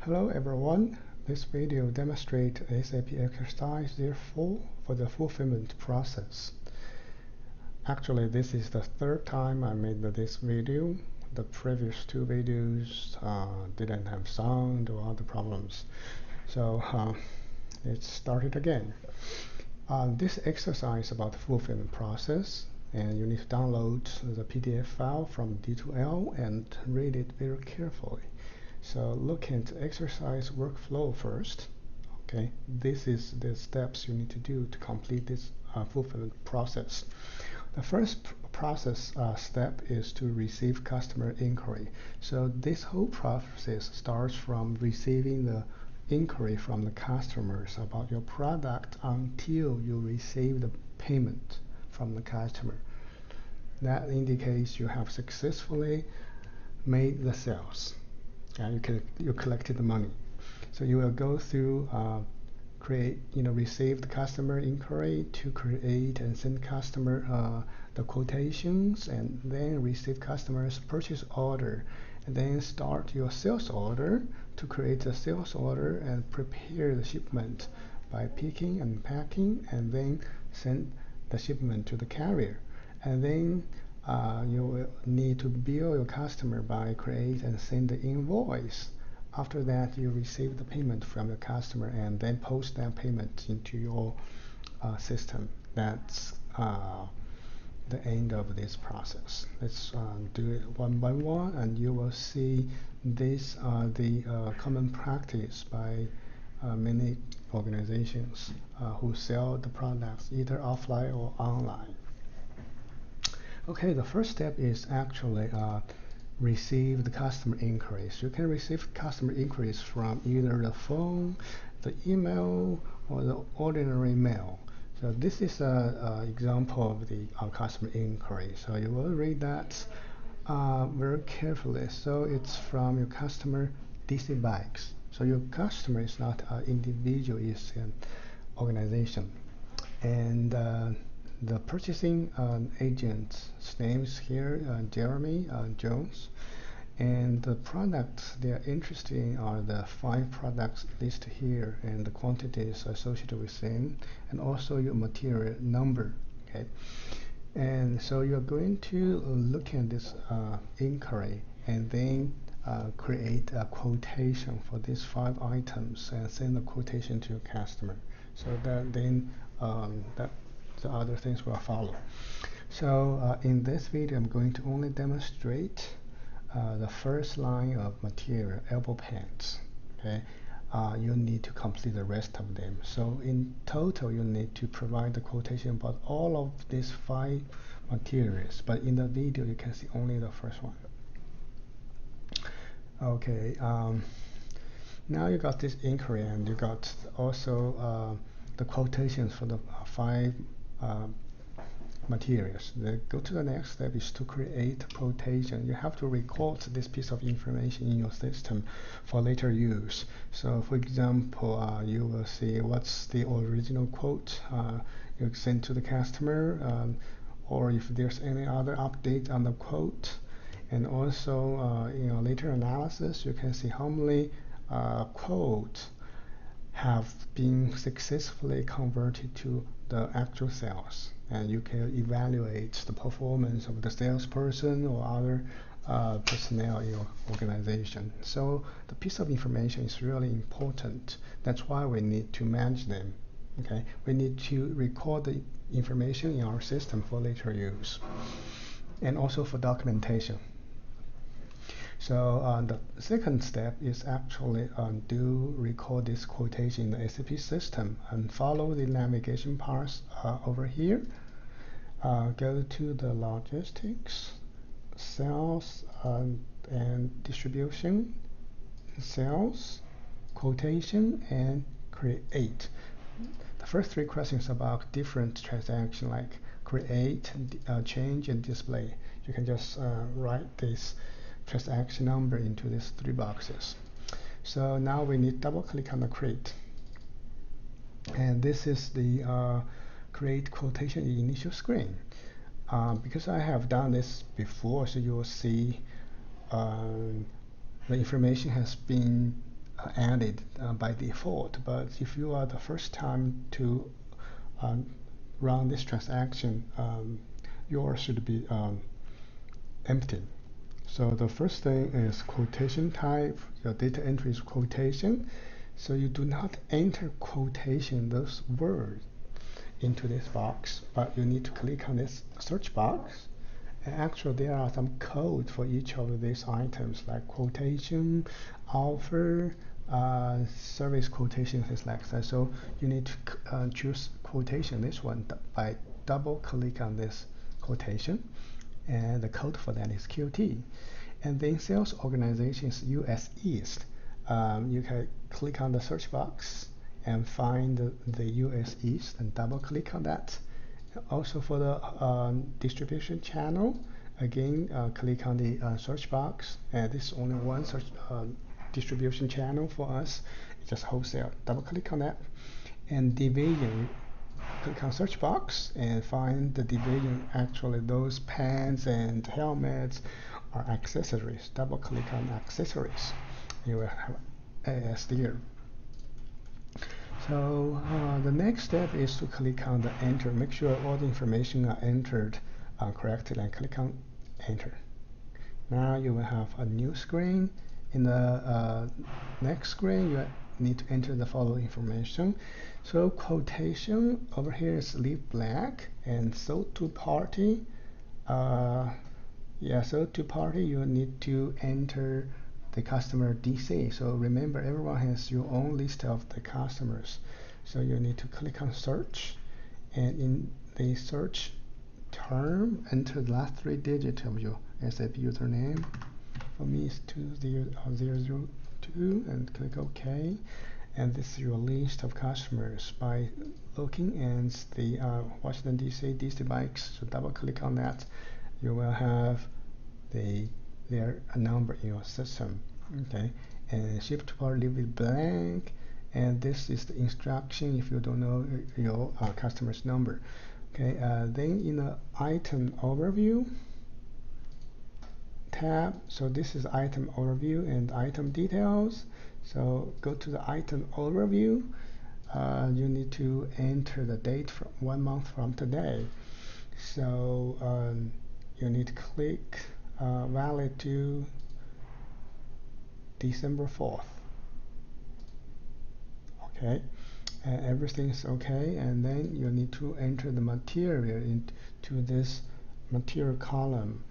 Hello everyone. This video demonstrates SAP exercise 04 for the fulfillment process. Actually, this is the third time I made this video. The previous two videos didn't have sound or other problems. So let's start it again. This exercise about the fulfillment process, and you need to download the PDF file from D2L and read it very carefully. So look at the exercise workflow first. Okay, this is the steps you need to do to complete this fulfillment process. The first process step is to receive customer inquiry. So this whole process starts from receiving the inquiry from the customers about your product until you receive the payment from the customer. That indicates you have successfully made the sales. You collected the money. So you will go through receive the customer inquiry to create and send customer the quotations, and then receive customer's purchase order, and then start your sales order to create a sales order and prepare the shipment by picking and packing, and then send the shipment to the carrier. And then you will need to bill your customer by create and send the invoice. After that, you receive the payment from the customer and then post that payment into your system. That's the end of this process. Let's do it one by one, and you will see these are the common practice by many organizations who sell the products either offline or online. Okay, the first step is actually receive the customer inquiries. You can receive customer inquiries from either the phone, the email, or the ordinary mail. So this is an example of the customer inquiry. So you will read that very carefully. So it's from your customer DC Bikes. So your customer is not an individual, it's an organization. And the purchasing agent's name is here, Jeremy Jones, and the products they are interested in are the 5 products listed here and the quantities associated with them, and also your material number. Okay, and so you're going to look at this inquiry and then create a quotation for these 5 items and send the quotation to your customer, so that then that the other things will follow. So in this video, I'm going to only demonstrate the first line of material, elbow pants. Okay, you need to complete the rest of them. So in total, you need to provide the quotation about all of these 5 materials. But in the video, you can see only the first one. Okay. Now you got this inquiry, and you got also the quotations for the 5 materials. Go to the next step is to create a quotation. You have to record this piece of information in your system for later use. So for example, you will see what's the original quote you send to the customer, or if there's any other update on the quote. And also later analysis, you can see how many quotes have been successfully converted to the actual sales, and you can evaluate the performance of the salesperson or other personnel in your organization. So the piece of information is really important. That's why we need to manage them. Okay, we need to record the information in our system for later use, and also for documentation. So the second step is actually do record this quotation in the SAP system and follow the navigation paths over here. Go to the logistics, sales and distribution, sales, quotation, and create. The first 3 questions about different transactions like create, change, and display. You can just write this transaction number into these 3 boxes. So now we need double click on the create, and this is the create quotation initial screen. Because I have done this before, so you will see the information has been added by default, but if you are the first time to um, run this transaction, yours should be empty. So the first thing is quotation type. Your data entry is quotation. So you do not enter quotation, those words, into this box, but you need to click on this search box. And actually, there are some code for each of these items, like quotation, offer, service quotation, things like that. So you need to choose quotation, this one, by double click on this quotation. And the code for that is QT. And then sales organization is US East. You can click on the search box and find the US East and double click on that. Also for the distribution channel, again click on the search box, and this is only one search distribution channel for us, it's just wholesale. Double click on that. And division, click on search box and find the division. Actually those pants and helmets are accessories. Double click on accessories, you will have AS there. So the next step is to click on the enter. Make sure all the information are entered correctly, and click on enter. Now you will have a new screen. In the next screen, you need to enter the following information. So quotation over here is leave blank, and sold to party. Sold to party, you need to enter the customer DC. So remember, everyone has your own list of the customers. So you need to click on search, and in the search term, enter the last 3 digits of your SAP username. For me, it's 20002, and click OK. And this is your list of customers by looking at the Washington DC bikes. So double click on that. You will have their number in your system. Okay, and shift to party, leave it blank, and this is the instruction if you don't know your customer's number. Okay, then in the item overview tab, so this is item overview and item details. So go to the item overview. You need to enter the date from 1 month from today. So you need to click valid to December 4th. Okay, and everything's okay, and then you need to enter the material into this material column.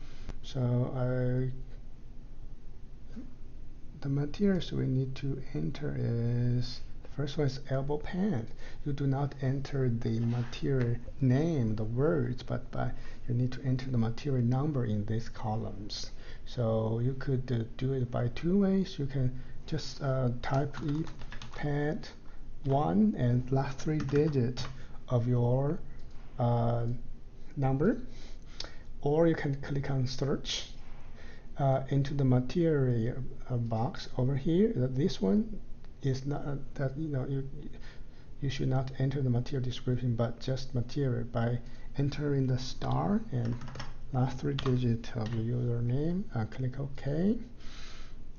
So the materials we need to enter is, the first one is elbow pant. You do not enter the material name, the words, but you need to enter the material number in these columns. So you could do it by 2 ways. You can just type pant 1 and last 3 digits of your number, or you can click on search into the material box over here. This one is not that you should not enter the material description, but just material by entering the star and last 3 digits of your username. Click OK,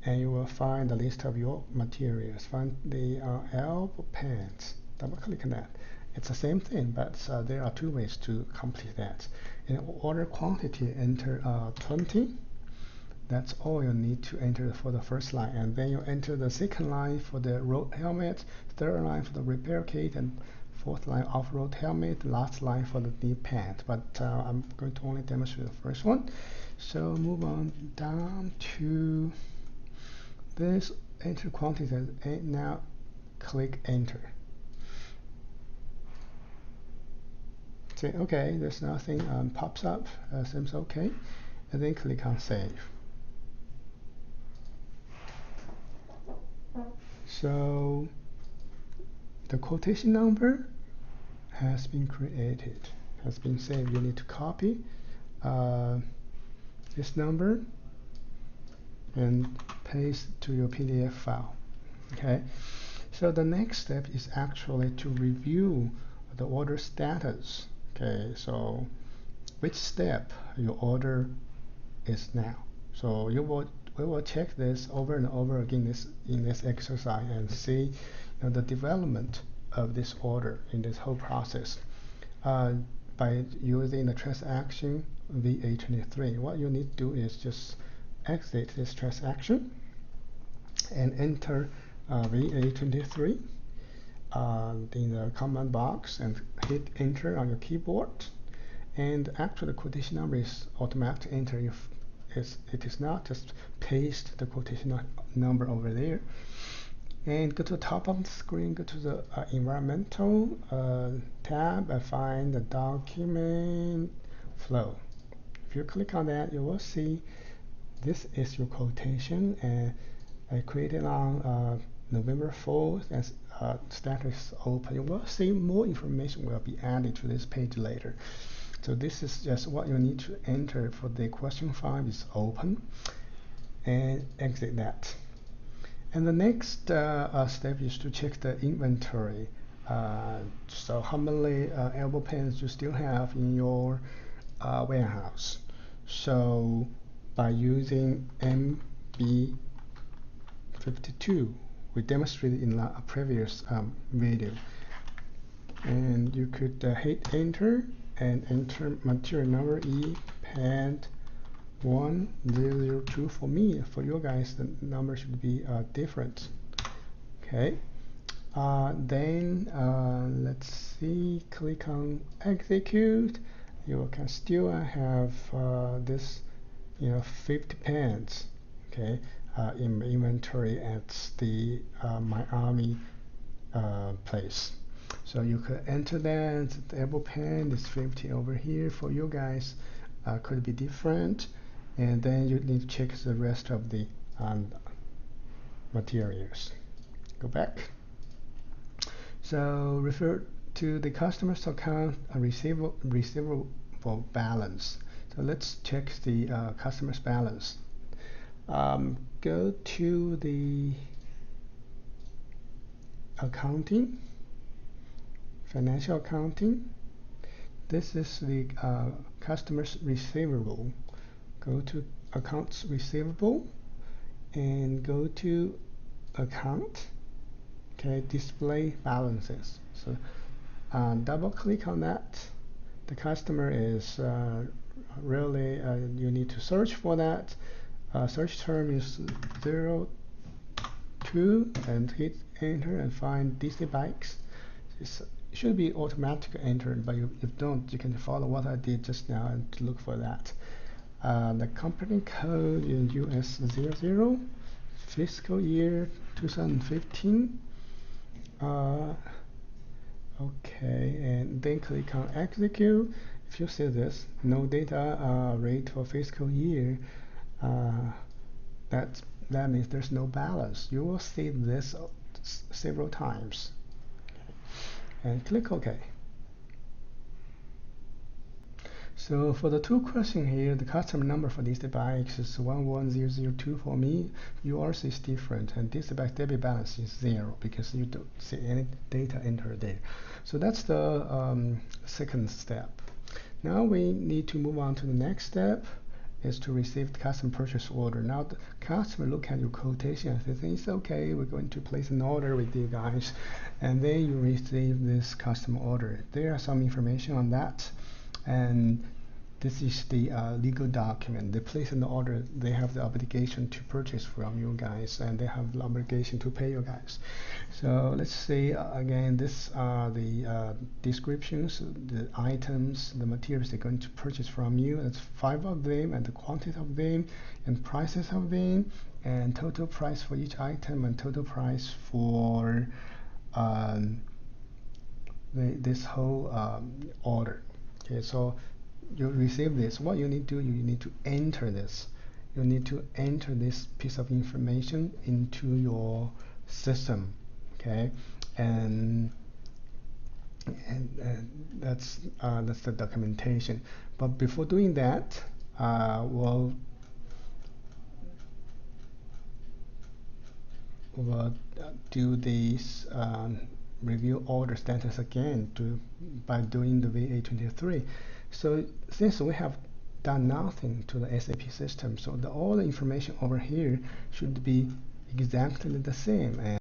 and you will find the list of your materials. Find the elbow pants. Double click on that. It's the same thing, but there are 2 ways to complete that. In order quantity, enter 20. That's all you need to enter for the first line, and then you enter the second line for the road helmet, third line for the repair kit, and fourth line off-road helmet, last line for the knee pant. But I'm going to only demonstrate the first one. So move on down to this, enter quantity, and now click enter. Say okay, there's nothing pops up, seems okay, and then click on save. So the quotation number has been created, has been saved. You need to copy this number and paste to your PDF file. Okay, so the next step is actually to review the order status. Okay, so which step your order is now. So you we will check this over and over again in this exercise and see the development of this order in this whole process by using the transaction VA23. What you need to do is just exit this transaction and enter VA23 in the command box and hit enter on your keyboard. And actually the quotation number is automatic enter if it is not, just paste the quotation number over there. And go to the top of the screen, go to the environmental tab and find the document flow. If you click on that, you will see this is your quotation, and I created on November 4th, and status open. You will see more information will be added to this page later. So this is just what you need to enter for the question 5 is open, and exit that. And the next step is to check the inventory. So how many elbow pens you still have in your warehouse. So by using MB52, we demonstrated in a previous video. And you could hit enter and enter material number E pad 1002. For me, for you guys, the number should be different. Okay. Then let's see, click on execute. You can still have this 50 pens, okay, in inventory at the Miami place. So you could enter that. The elbow pen is 50 over here. For you guys, could be different. And then you need to check the rest of the materials. Go back. So refer to the customer's account receivable balance. So let's check the customer's balance. Go to the accounting, financial accounting. This is the customer's receivable. Go to accounts receivable and go to account. Okay, display balances. So double click on that. The customer is really you need to search for that. Search term is 02 and hit enter and find DC bikes. It should be automatically entered, but if don't, you can follow what I did just now and look for that. The company code is US00, fiscal year 2015. Okay, and then click on execute. If you see this, no data rate for fiscal year, that means there's no balance. You will see this several times. And click OK. So for the two questions here, the customer number for this bikes is 11002 for me. Yours is different, and this bike debit balance is 0 because you don't see any data entered there. So that's the second step. Now we need to move on to the next step, is to receive the custom purchase order. Now the customer look at your quotation and says, it's okay, we're going to place an order with you guys, and then you receive this custom order. There are some information on that, and this is the legal document. They place an order, they have the obligation to purchase from you guys, and they have the obligation to pay you guys. So let's see, again, this are the descriptions, the items, the materials they're going to purchase from you. That's 5 of them, and the quantity of them, and prices of them, and total price for each item, and total price for this whole order. Okay, so you receive this. What you need to do, you need to enter this. You need to enter this piece of information into your system. Okay, and that's the documentation. But before doing that, we'll do this review order status again by doing the VA23. So since we have done nothing to the SAP system. So all the information over here should be exactly the same